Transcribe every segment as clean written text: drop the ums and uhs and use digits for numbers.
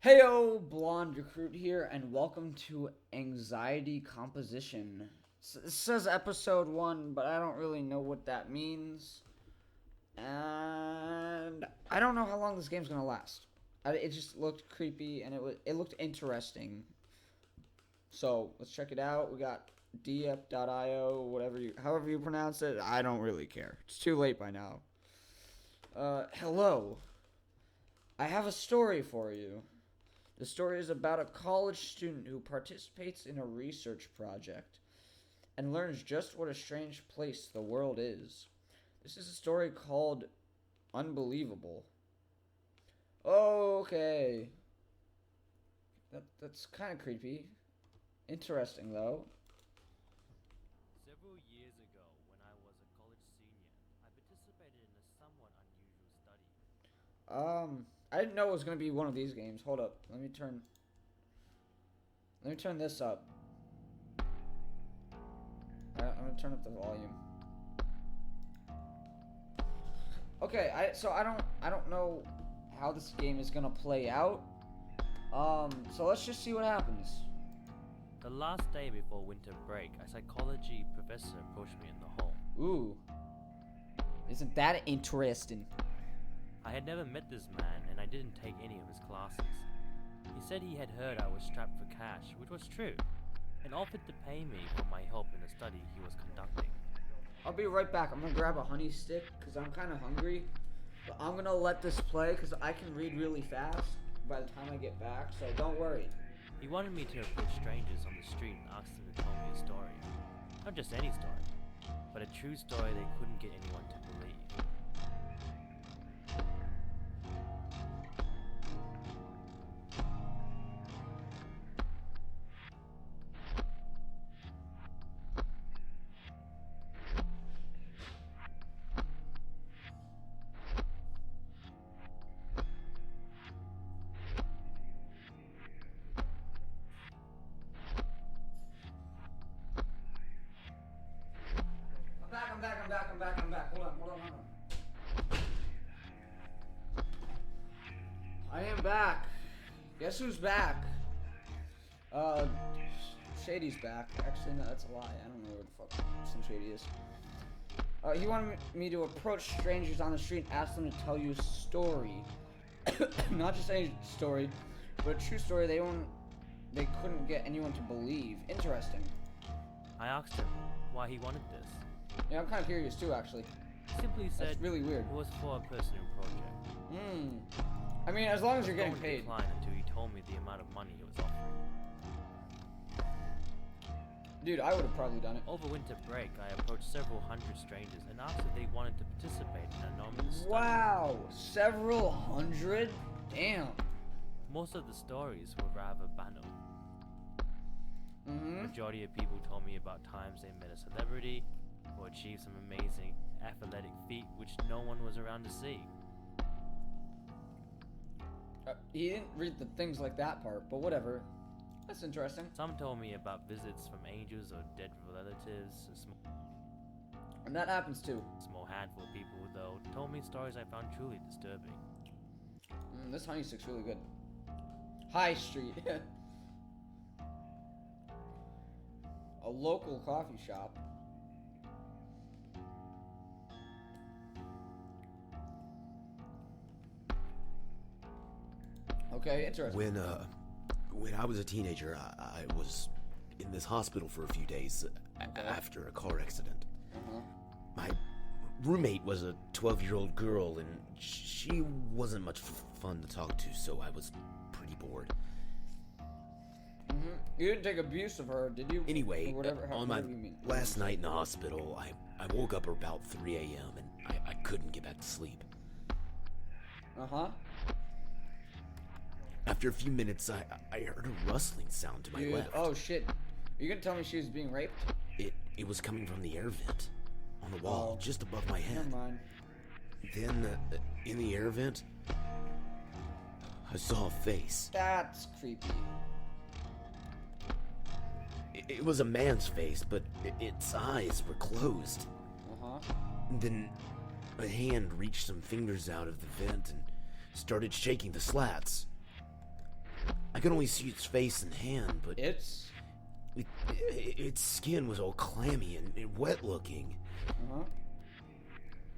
Heyo, Blonde Recruit here, and welcome to Anxiety Composition. It says episode 1, but I don't really know what that means. And I don't know how long this game's gonna last. It just looked creepy, and it looked interesting. So, let's check it out. We got df.io, however you pronounce it. I don't really care. It's too late by now. Hello. I have a story for you. The story is about a college student who participates in a research project and learns just what a strange place the world is. This is a story called Unbelievable. Okay. That's kind of creepy. Interesting, though. Several years ago, when I was a college senior, I participated in a somewhat unusual study. I didn't know it was gonna be one of these games. Hold up. Let me turn this up. I'm gonna turn up the volume. Okay, I don't know how this game is gonna play out. So let's just see what happens. The last day before winter break, a psychology professor approached me in the hall. Ooh. Isn't that interesting? I had never met this man, and I didn't take any of his classes. He said he had heard I was strapped for cash, which was true, and offered to pay me for my help in the study he was conducting. I'll be right back. I'm gonna grab a honey stick because I'm kind of hungry. But I'm gonna let this play because I can read really fast by the time I get back, so don't worry. He wanted me to approach strangers on the street and ask them to tell me a story. Not just any story, but a true story they couldn't get anyone to believe. I'm back. Hold on. I am back. Guess who's back? Shady's back. Actually, no, that's a lie. I don't know where the fuck Slim Shady is. He wanted me to approach strangers on the street and ask them to tell you a story. Not just any story, but a true story they couldn't get anyone to believe. Interesting. I asked him why he wanted this. Yeah, I'm kind of curious too, actually. He simply said That's really weird. it was for a personal project. I mean, as long as you're getting I paid. declined until he told me the amount of money he was offering. Dude, I would have probably done it. Over winter break, I approached several hundred strangers and asked if they wanted to participate in an anonymous study. Wow, several hundred? Damn. Most of the stories were rather banal. The majority of people told me about times they met a celebrity or achieved some amazing athletic feat which no one was around to see. He didn't read the things like that part, but whatever. That's interesting. Some told me about visits from angels or dead relatives. And that happens too. A small handful of people, though, told me stories I found truly disturbing. This honey stick's really good. High Street. A local coffee shop. Okay, interesting. When I was a teenager, I was in this hospital for a few days after a car accident. My roommate was a 12-year-old girl, and she wasn't much fun to talk to, so I was pretty bored. You didn't take abuse of her, did you? Anyway, Whatever, on my whatever you mean. last night in the hospital, I woke up about 3 a.m. and I couldn't get back to sleep. After a few minutes, I heard a rustling sound to my left. Oh shit. Are you gonna tell me she was being raped? It was coming from the air vent on the wall just above my head. Never mind. Then, in the air vent, I saw a face. That's creepy. It was a man's face, but its eyes were closed. Then a hand reached some fingers out of the vent and started shaking the slats. I could only see its face and hand, but It's? its skin was all clammy and wet looking. Uh-huh.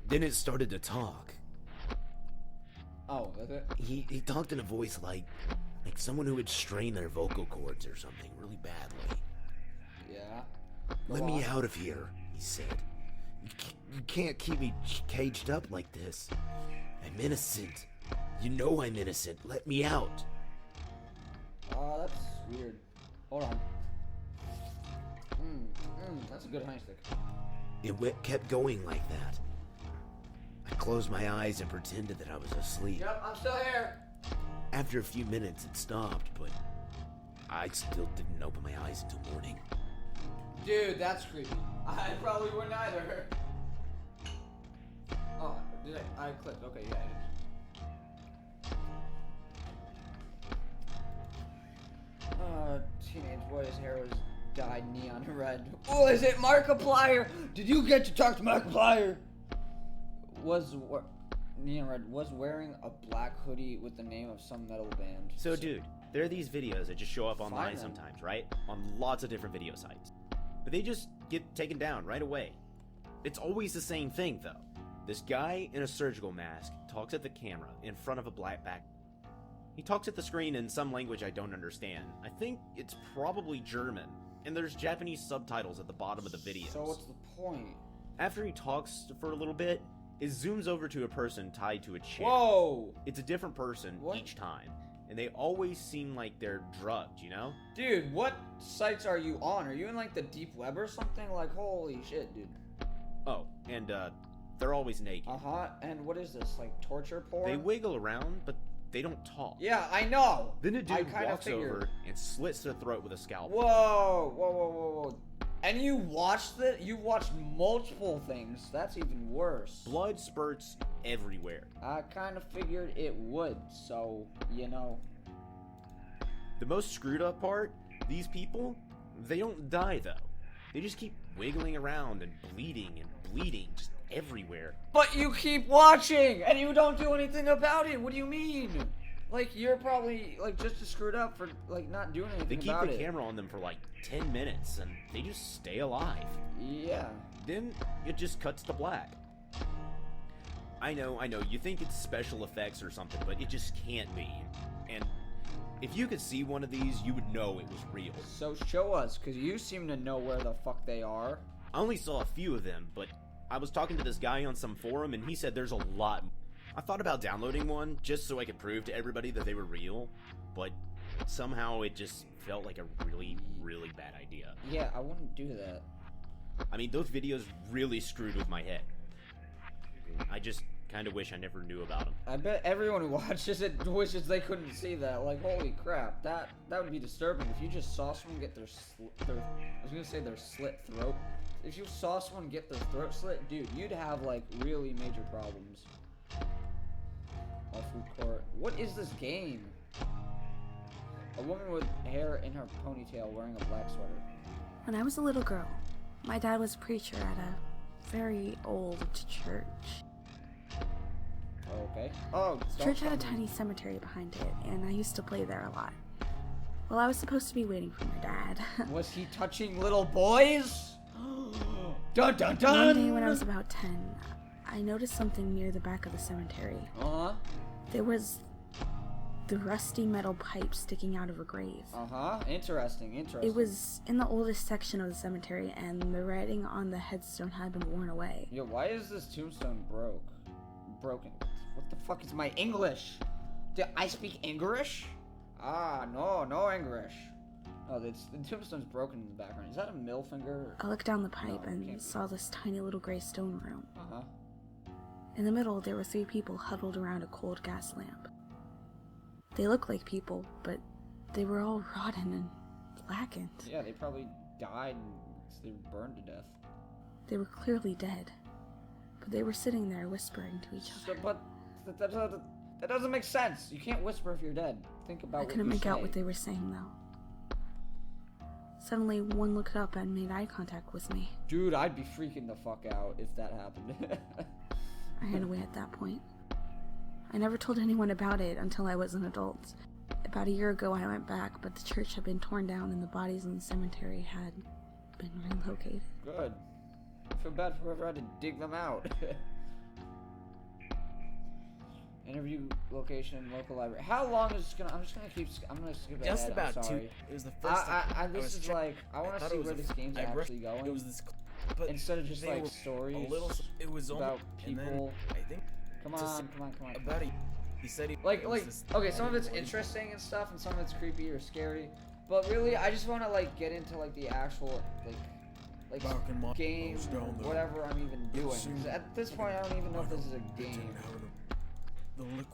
Then it started to talk. Oh, that's it? He talked in a voice like someone who had strained their vocal cords or something really badly. Yeah. Let me out of here, he said. You can't keep me caged up like this. I'm innocent. You know I'm innocent. Let me out. Oh, that's weird. Hold on. That's a good honey stick. It kept going like that. I closed my eyes and pretended that I was asleep. Yep, I'm still here. After a few minutes, it stopped, but I still didn't open my eyes until morning. Dude, that's creepy. I probably wouldn't either. Oh, did I clicked. Okay, yeah, I did. Teenage boy's hair was dyed neon red. Oh, is it Markiplier? Did you get to talk to Markiplier? Neon red was wearing a black hoodie with the name of some metal band. So dude, there are these videos that just show up online them. sometimes, right? On lots of different video sites. But they just get taken down right away. It's always the same thing though. This guy in a surgical mask talks at the camera in front of a black back. He talks at the screen in some language I don't understand. I think it's probably German. And there's Japanese subtitles at the bottom of the video. So what's the point? After he talks for a little bit, it zooms over to a person tied to a chair. Whoa! It's a different person What? each time. And they always seem like they're drugged, you know? Dude, what sites are you on? Are you in like the deep web or something? Like, holy shit, dude. Oh, and they're always naked. Uh-huh, and what is this, like torture porn? They wiggle around, but they don't talk. Yeah, I know! Then a I dude kinda walks figured. over and slits their throat with a scalpel. Whoa. And you watched it? You watched multiple things. That's even worse. Blood spurts everywhere. I kind of figured it would, so, you know. The most screwed up part, these people, they don't die though. They just keep wiggling around and bleeding just everywhere. But you keep watching, and you don't do anything about it. What do you mean? Like, you're probably, like, just as screwed up for, like, not doing anything They keep about the it. camera on them for like 10 minutes and they just stay alive. Yeah. Then it just cuts to black. I know, you think it's special effects or something, but it just can't be. And if you could see one of these, you would know it was real. So show us, because you seem to know where the fuck they are. I only saw a few of them, but I was talking to this guy on some forum and he said there's a lot. I thought about downloading one just so I could prove to everybody that they were real, but somehow it just felt like a really, really bad idea. Yeah, I wouldn't do that. I mean, those videos really screwed with my head. I just kind of wish I never knew about them. I bet everyone who watches it wishes they couldn't see that. Like, holy crap, that would be disturbing if you just saw someone get their slit throat. If you saw someone get their throat slit, dude, you'd have like really major problems. Food court. What is this game? A woman with hair in her ponytail wearing a black sweater. When I was a little girl, my dad was a preacher at a very old church. Okay. Oh, The church had a tiny cemetery behind it, and I used to play there a lot. Well, I was supposed to be waiting for my dad. Was he touching little boys? Dun dun dun! One day when I was about 10, I noticed something near the back of the cemetery. Uh-huh. There was the rusty metal pipe sticking out of a grave. Uh-huh. Interesting. It was in the oldest section of the cemetery, and the writing on the headstone had been worn away. Yo, why is this tombstone broken? What the fuck is my English? Do I speak English? Ah, no English. Oh, the tombstone's broken in the background. Is that a middle finger? I looked down the pipe No, it and can't be. saw this tiny little gray stone room. Uh-huh. In the middle, there were 3 people huddled around a cold gas lamp. They looked like people, but they were all rotten and blackened. Yeah, they probably died and they were burned to death. They were clearly dead, but they were sitting there whispering to each So, other. but that doesn't make sense. You can't whisper if you're dead. Think about I what couldn't you make out say. what they were saying, though. Suddenly, one looked up and made eye contact with me. Dude, I'd be freaking the fuck out if that happened. I ran away at that point. I never told anyone about it until I was an adult. About a year ago, I went back, but the church had been torn down and the bodies in the cemetery had been relocated. Good. I feel bad for whoever had to dig them out. Interview location, local library. How long is this gonna? I'm gonna skip ahead. Just about I'm sorry. two. It was the first time. This is like, I want to see where this game's actually going. It was this. But instead of just they like were stories. A little. It was about and then people. I think. Come to on. About a. He said he. Like, it was this okay, some of it's one- interesting and stuff, and some of it's creepy or scary. But really, I just want to like get into like the actual like Back in my game, house down there. whatever I'm even doing. 'Cause soon at this point, I don't even know if this is a Didn't game. have the liquid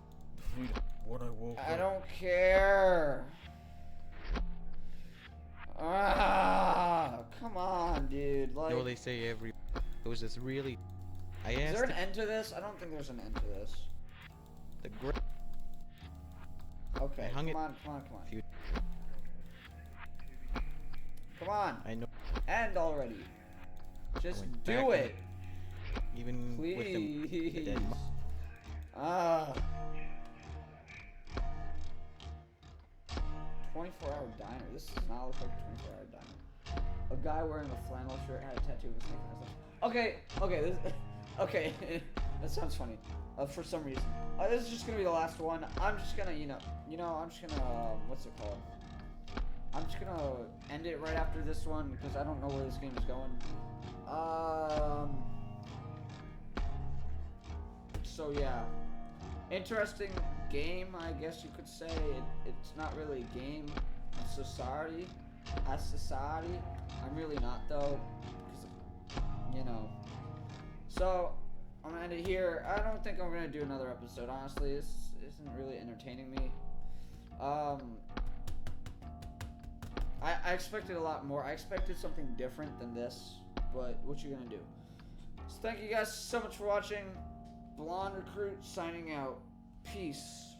freedom. What I woke I up. don't care. Come on, dude. Like, You know they say every. It was just really. I is asked there an end to this? I don't think there's an end to this. the great. Okay, I hung come it- on. Few- Come on, I know. end already. Just went do back and it, Even with them. please. dead mo- Ah. 24-hour diner. This does not look like a 24-hour diner. A guy wearing a flannel shirt had a tattoo of a snake on his leg. Okay, that sounds funny. For some reason, this is just gonna be the last one. I'm just gonna, I'm just gonna, what's it called? I'm just gonna end it right after this one because I don't know where this game is going. So yeah, interesting game, I guess you could say. It's not really a game. It's society. As society, I'm really not though, because So I'm gonna end it here. I don't think I'm gonna do another episode. Honestly, this isn't really entertaining me. I expected a lot more. I expected something different than this, but what you gonna do? So thank you guys so much for watching. Blonde Recruit signing out. Peace.